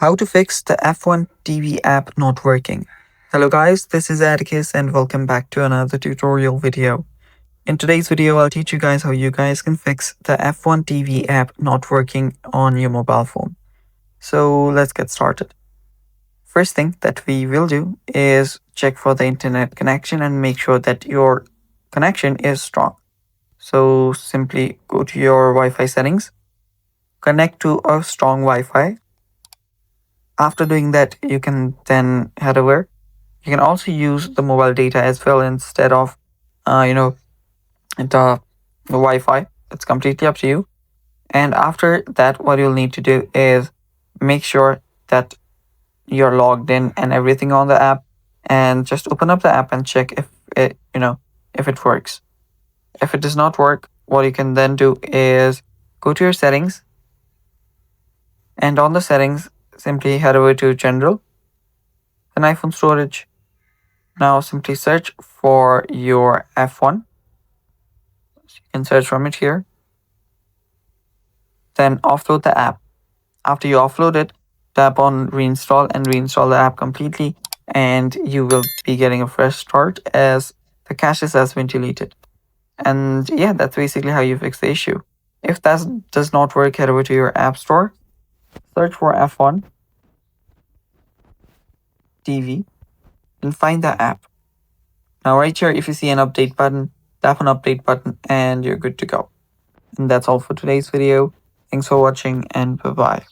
How to fix the F1 TV app not working. Hello guys, this is Atticus and welcome back to another tutorial video. In today's video, I'll teach you guys how you guys can fix the F1 TV app not working on your mobile phone. So let's get started. First thing that we will do is check for the internet connection and make sure that your connection is strong. So simply go to your Wi-Fi settings, connect to a strong Wi-Fi. After doing that, you can then head over. You can also use the mobile data as well instead of, the Wi-Fi. It's completely up to you. And after that, what you'll need to do is make sure that you're logged in and everything on the app, and just open up the app and check if it works. If it does not work, what you can then do is go to your settings, and on the settings, simply head over to General, then iPhone Storage. Now simply search for your F1. So you can search from it here. Then offload the app. After you offload it, tap on reinstall and reinstall the app completely, and you will be getting a fresh start as the caches has been deleted. And yeah, that's basically how you fix the issue. If that does not work, head over to your app store, search for F1 TV, and find the app. Now right here, if you see an update button, tap on update button and you're good to go. And that's all for today's video. Thanks for watching and bye-bye.